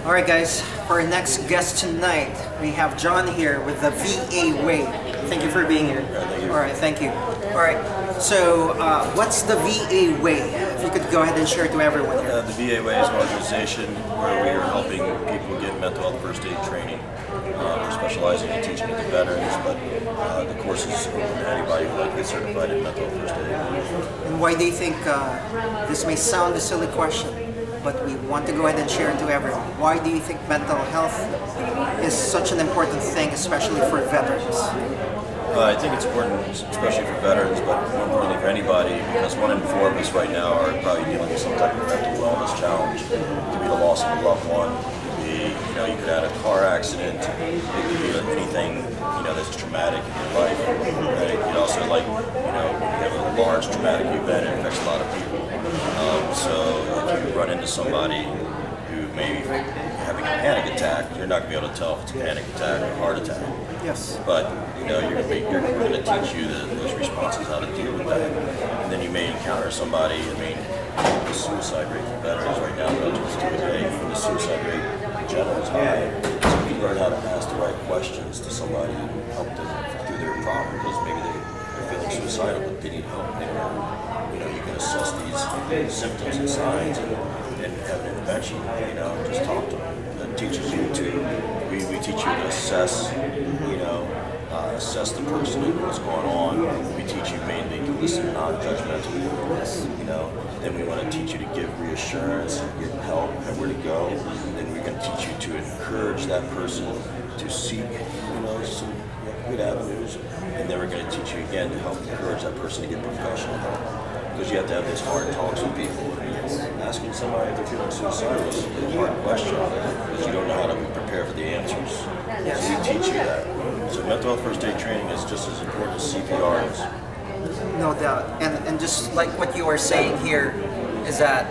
All right, guys, for our next guest tonight, we have John here with the VA Way. Thank you for being here. Thank you. All right, thank you. All right, so what's the VA Way? If you could go ahead and share it to everyone here. The VA Way is an organization where we are helping people get mental health first aid training. We're specializing in teaching it to veterans, but the course is open to anybody who would get certified in mental health first aid. And why do you think this may sound a silly question, but we want to go ahead and share it to everyone? Why do you think mental health is such an important thing, especially for veterans? I think it's important, especially for veterans, but more importantly for anybody, because 1 in 4 of us right now are probably dealing with some type of mental wellness challenge. It could be the loss of a loved one. It could be, you could have a car accident. It could be anything, that's traumatic in your life. Right? You could also, have a large traumatic event that affects a lot of people. So if you run into somebody who may be having a panic attack, you're not going to be able to tell if it's a panic attack or a heart attack. Yes. But we're going to teach you those responses, how to deal with that. And then you may encounter somebody. The suicide rate for veterans right now relative to today, the suicide rate in general is high. So if you learn how to ask the right questions to somebody and help them through their problem, because maybe they're feeling suicidal, but they need help. They don't know. You can assess these symptoms and signs and have an intervention. Just talk to them. That teaches you we teach you to assess. Assess the person and what's going on. We teach you mainly to listen non-judgmentally. Then we want to teach you to give reassurance, get help, and where to go. Then we're going to teach you to encourage that person to seek, some good avenues. And then we're going to teach you again to help encourage that person to get professional help. Because you have to have these hard talks with people. Asking somebody if they're feeling suicidal is a hard question because you don't know how to prepare for the answers. Yes. So we teach you that. So mental health first aid training is just as important as CPR is. No doubt. And just like what you are saying here is that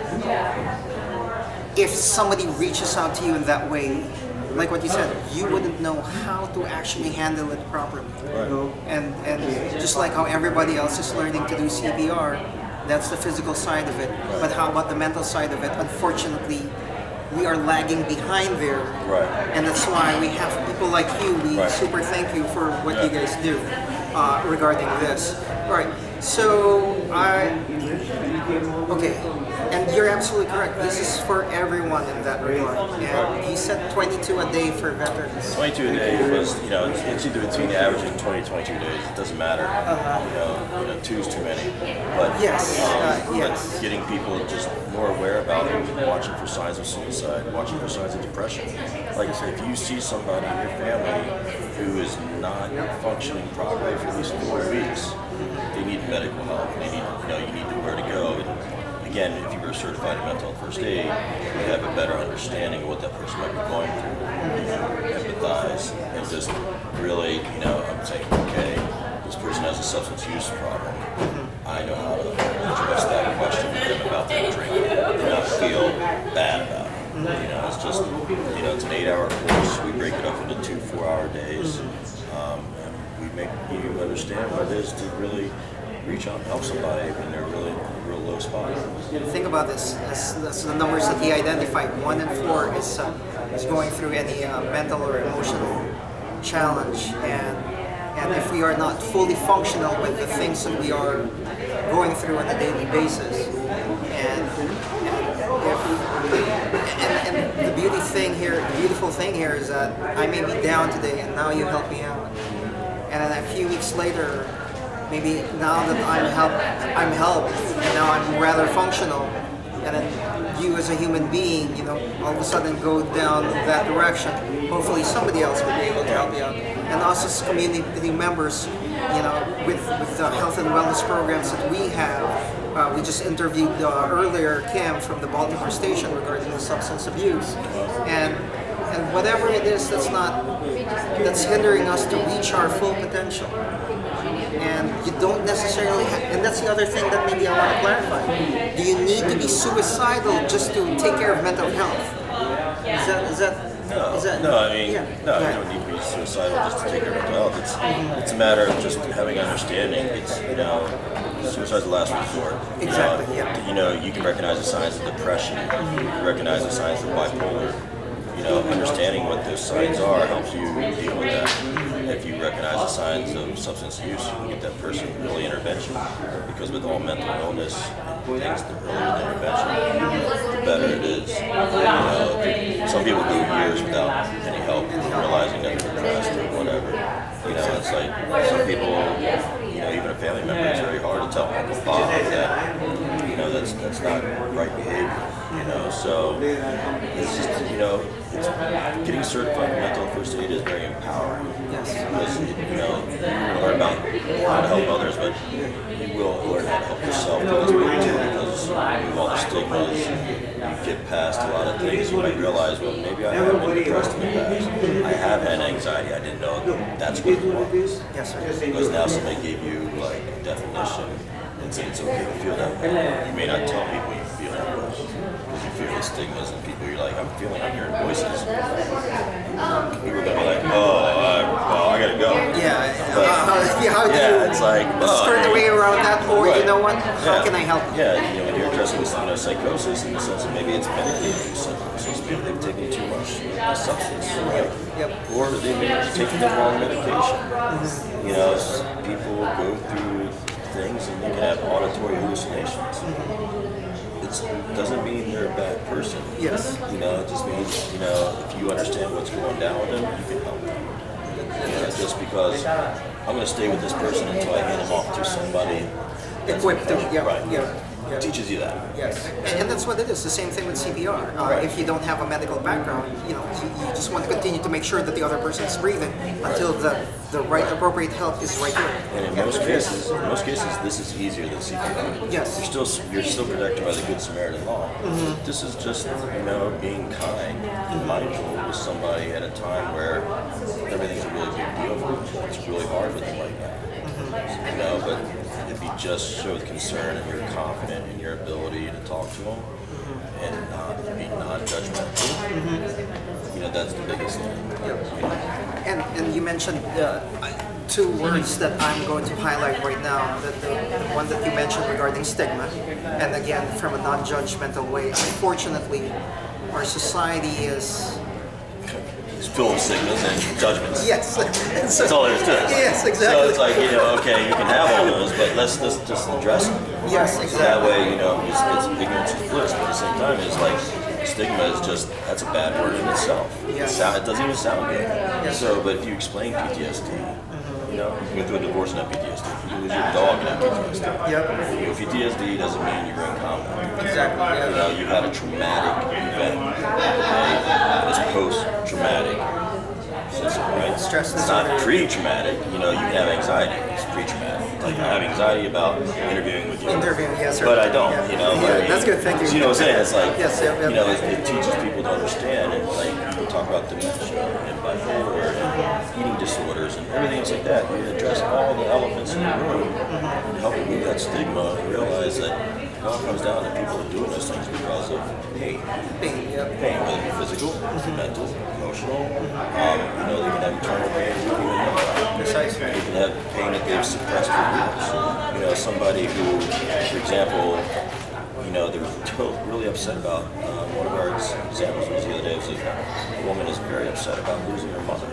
if somebody reaches out to you in that way, like what you said, you wouldn't know how to actually handle it properly. Right. And just like how everybody else is learning to do CPR, that's the physical side of it. Right. But how about the mental side of it? Unfortunately, we are lagging behind there. Right. And that's why we have people like you. We Right. super thank you for what you guys do regarding this. All right. So okay. And you're absolutely correct. This is for everyone in that regard. And you said 22 a day for veterans. 22 a day was, it's either between the average of 20 22 days. It doesn't matter. 2 is too many. But Yes. but Yes. getting people just more aware about it, watching for signs of suicide, watching for signs of depression. Like I said, if you see somebody in your family who is not functioning properly for at least 4 weeks, they need medical help. They need, you need to where to go. And again, if you were certified in mental health first aid, you have a better understanding of what that person might be going through. You empathize and just really, I'm saying, okay, this person has a substance use problem. I know how to address that question with them about their drink and not feel bad about it. It's just, it's an 8-hour course. We break it up into 2 4-hour days. And we make you understand what it is to really reach out and help somebody when they're really in a real low spot. Think about this. That's the numbers that he identified. 1 in 4 is going through any mental or emotional challenge. And if we are not fully functional with the things that we are going through on a daily basis, and the beautiful thing here is that I may be down today, and now you help me out, and then a few weeks later, maybe now that I'm helped, and now I'm rather functional, and then you as a human being, all of a sudden go down that direction. Hopefully somebody else will be able to help you out. And us as community members, with the health and wellness programs that we have, we just interviewed earlier Kim from the Baltimore station regarding the substance abuse. And whatever it is that's hindering us to reach our full potential. And you don't necessarily and that's the other thing that maybe I want to clarify. Do you need to be suicidal just to take care of mental health? No, you don't need to be suicidal just to take care of mental health. It's a matter of just having understanding. It's, suicide's the last resort. Exactly, yeah. You can recognize the signs of depression. You can recognize the signs of bipolar. understanding what those signs are helps you deal with that. If you recognize the signs of substance use, you can get that person early intervention. Because with all mental illness and things, the earlier the intervention, the better it is. Some people go years without any help, realizing that they're depressed or whatever. It's like some people, even a family member, it's very hard to tell Uncle Bob that, that's not right behavior. So it's just, it's getting certified in mental first aid is very empowering. Yes. Because, you learn about how to help others, but you will learn how to help yourself because of all the stigmas. You get past a lot of things. You might realize, well, maybe I have been depressed in the past. I have had anxiety. I didn't know that's what it was. Yes, sir. Because now somebody gave you like a definition and said it's okay to feel that way. You may not tell people you feel that way because you fear the stigmas and people. You're like, I'm hearing voices. People are gonna be like, well, I gotta go. Yeah. But, How do you it's like turn the way around that, or right. you know what? How can I help? Yeah, when you're addressing psychosis in the sense that maybe it's medicated psychosis, maybe they've taken too much substance, right? Yep. Or they may have taken the wrong medication. People go through things and they can have auditory hallucinations. It doesn't mean they're a bad person. Yes. It just means, if you understand what's going down with them, you can help them. Just because I'm going to stay with this person until I hand them off to somebody Equipped to, yeah, right. yeah. It teaches you that. Yes, and that's what it is. The same thing with CPR. Right. If you don't have a medical background, you just want to continue to make sure that the other person is breathing until the right appropriate help is right here. And in most cases, this is easier than CPR. Yes. You're still protected by the Good Samaritan law. Mm-hmm. This is just being kind and mindful with somebody at a time where everything's a really big deal for them. It's really hard with them right now. Mm-hmm. But if you just show concern and you're confident in your ability to talk to them and be non-judgmental, that's the biggest thing. Yep. And you mentioned two words that I'm going to highlight right now. The one that you mentioned regarding stigma, and again, from a non-judgmental way. Unfortunately, our society is... It's full of stigmas and judgments. Yes. That's all there is to it. Yes, exactly. So it's like, okay, you can have all those, but let's just address them. Yes, So exactly. that way, it's ignorance is bliss, but at the same time, it's like, stigma is just, that's a bad word in itself. Yes. It doesn't even sound good. Yes. So, but if you explain PTSD, you go through a divorce and have PTSD. You lose your dog and have PTSD. Yep. PTSD doesn't mean you're incompetent. Exactly. Yeah. You've had a traumatic event. Okay? It's post-traumatic. Right? Stress It's not disorder. pre-traumatic. You can have anxiety. It's pre-traumatic. Like I have anxiety about interviewing with you. Yes, sir. But I don't. Yeah, that's good. Thank you. So you know what I'm saying? It's like, yes, yep. it teaches people to understand, and like we talk about dementia and bipolar and eating disorders and everything else like that. We address all the elephants in the room and help remove that stigma and realize that it all comes down to people are doing those things because of pain. Pain, yep. Pain, whether it be physical, mental, emotional. They can have internal pain, we don't even know about. Precisely. They can have pain that they've suppressed for years. Somebody who, for example, they were really upset about, one of our examples was the other day, was a woman is very upset about losing her mother.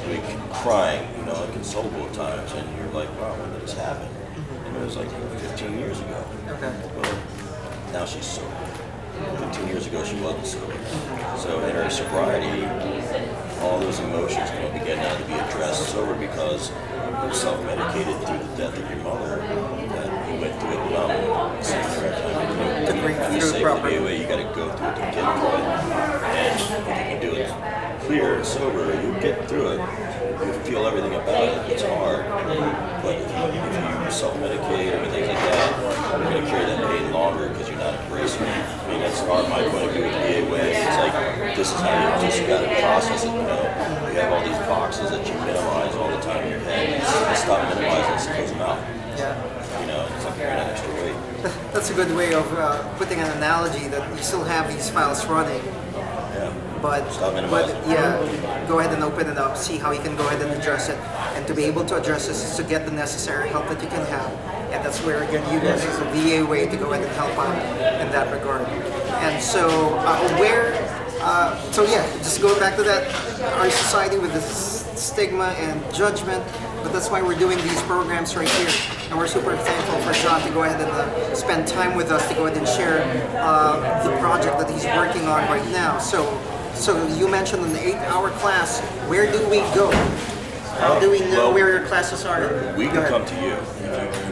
Like crying, inconsolable at times, and you're like, wow, when did this happen? And it was like 15 years ago. Okay. Well, now she's sober. 15 years ago she wasn't sober. So in her sobriety, all those emotions begin now to be addressed sober because you're self-medicated through the death of your mother, that you went through it alone. To bring When you through say properly. away, you got to go through it to get through it. And if you can do it clear and sober, you get through it. You feel everything about it. It's hard. But if you self-medicate or things like that, you're going to carry that pain longer because you're not embracing it. I mean, that's my point of view with the VA way. It's like, this is how you just got to process it, You have all these boxes that you minimize all the time in your head. Just stop minimizing it, close them out. Yeah. It's like carrying an extra weight. That's a good way of putting an analogy that you still have these files running, Yeah. but Stop minimizing. go ahead and open it up, see how you can go ahead and address it, and to be able to address this is to get the necessary help that you can have, and that's where again you guys is a VA way to go ahead and help out in that regard. And so where So yeah, just going back to that, our society with the stigma and judgment, but that's why we're doing these programs right here. And we're super thankful for John to go ahead and spend time with us to go ahead and share the project that he's working on right now. So you mentioned an 8-hour class. Where do we go? How do we know where your classes are? We can come to you.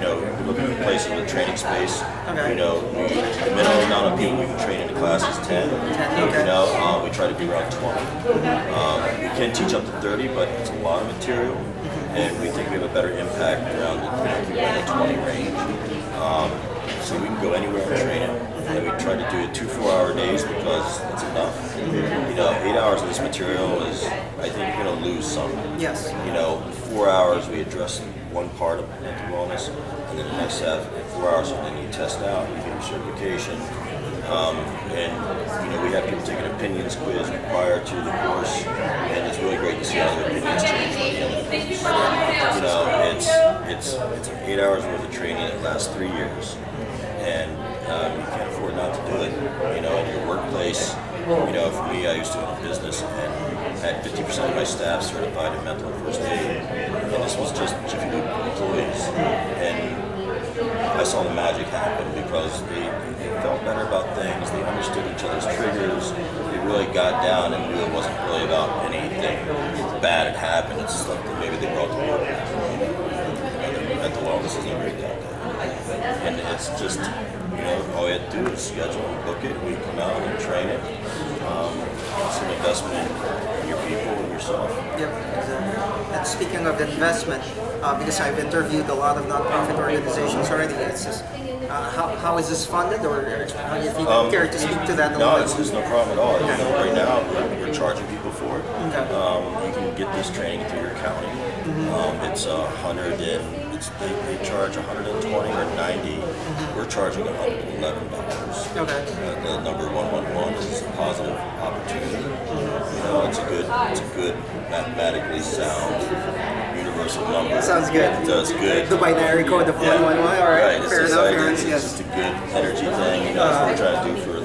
We're looking for places with training space. Okay. The minimum amount of people we can train in the class is 10. 10, okay. We try to be around 20. We can teach up to 30, but it's a lot of material, and we think we have a better impact around the 20 range. So we can go anywhere and train it. And we try to do it 2 4-hour days because that's enough. 8 hours of this material is, I think you're going to lose some. Yes. 4 hours we address one part of mental wellness, and then the next half, 4 hours, and then you test out, you get your certification. And we have people taking opinions quiz prior to the course, and it's really great to see how their opinions change by the end of the course. It's 8 hours worth of training that lasts 3 years, and you can't afford not to do it. In your workplace, for me, I used to own a business and had 50% of my staff certified in mental and first aid, and this was just Jiffy Lube employees. And I saw the magic happen because they felt better about things, they understood each other's triggers, they really got down and knew it wasn't really about anything bad had happened, it's stuff that maybe they brought to work. Their mental wellness isn't great that day. And it's just, all you have to do is schedule and book it, we come out and train it. It's an investment in your people and yourself. Yep, exactly. And speaking of investment, because I've interviewed a lot of nonprofit organizations already, it's just, how is this funded, or if you care to speak to that a little bit? No, it's no problem at all. Right now we're charging people for it. Okay. You can get this training through your county. It's they charge 120 or 90. We're charging $111. Okay. The number 111 is a positive opportunity. It's a good mathematically sound universal number. Sounds good. It does good. The binary code of 111. All right. Right. Fair enough. It's Yes. just a good energy thing. That's what we're trying to do for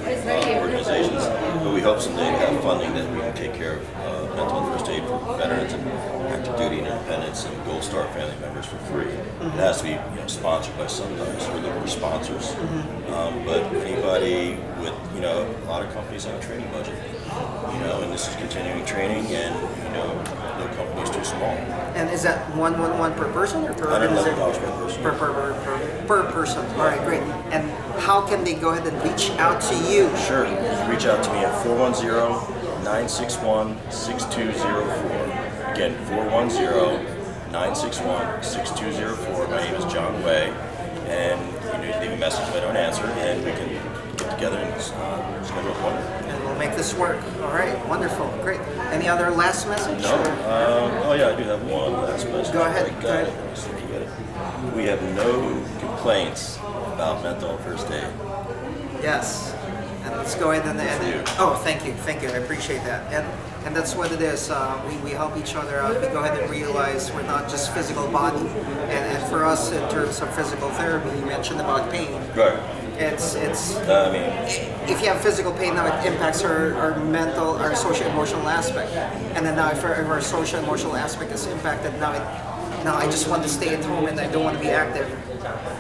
organizations. But we hope someday to have funding that we can take care of mental and first aid for veterans and active duty and independents and Gold Star family members for free. It has to be sponsored by somebody, so we're looking for sponsors. But anybody with, a lot of companies have a training budget, and this is continuing training, and no company is too small. And is that 111 per person or per organization? $111 per person. Per person. All right, great. And how can they go ahead and reach out to you? Sure. You can reach out to me at 410-961-6204. Again, 410-961-6204. My name is John Way, and you leave a message if I don't answer, and we can get together and schedule an appointment. And we'll make this work. All right, wonderful, great. Any other last message? No. I do have one last message. Go ahead. Let me see if you get it. We have no complaints about mental and first aid. Yes. And let's go ahead and thank you, I appreciate that. And that's what it is. We help each other out. We go ahead and realize we're not just physical body. And for us, in terms of physical therapy, you mentioned about pain. Right. If you have physical pain, now it impacts our mental, our social emotional aspect. And then now if our social emotional aspect is impacted, now I just want to stay at home and I don't want to be active.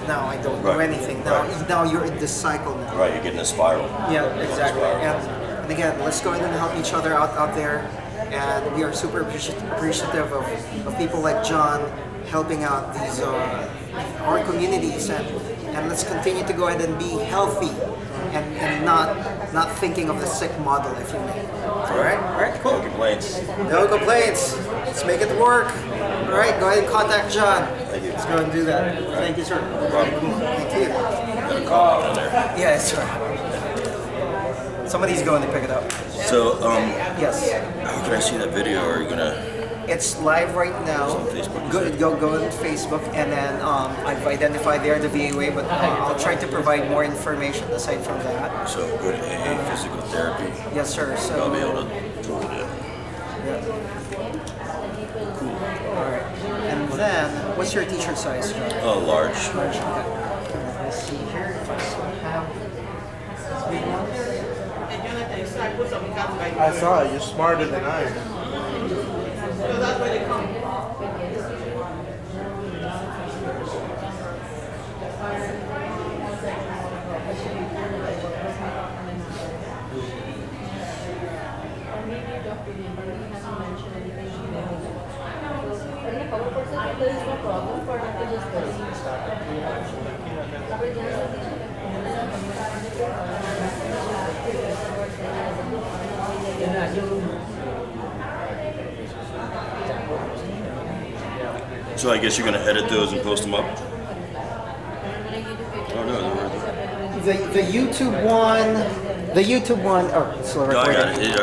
Now I don't do anything. Now you're in this cycle now. Right, you're getting a spiral. Yeah, exactly. And again, let's go ahead and help each other out there. And we are super appreciative of people like John helping out these our communities, and let's continue to go ahead and be healthy and not thinking of the sick model, if you may. All right, cool. No complaints. No complaints. Let's make it work. All right, go ahead and contact John. Thank you. Let's go and do that. Thank you, sir. No problem. Thank you. Got a call in there. Yeah, sir. Somebody's going to pick it up. So, Yes. how can I see that video? Or are you gonna? It's live right now. It's on Facebook. Go on Facebook, and then I've identified there the VAWay, but I'll try to provide more information aside from that. So go to AA Physical Therapy. Yes, sir. So I'll be able to pull it in. Cool. All right. And then, what's your t-shirt size, John? Large. Large. Okay. Let's see here if I still have these big ones. I saw it. You're smarter than I am. So I guess you're going to edit those and post them up? Oh, no. The YouTube one, oh, it's still No, I recording. got it.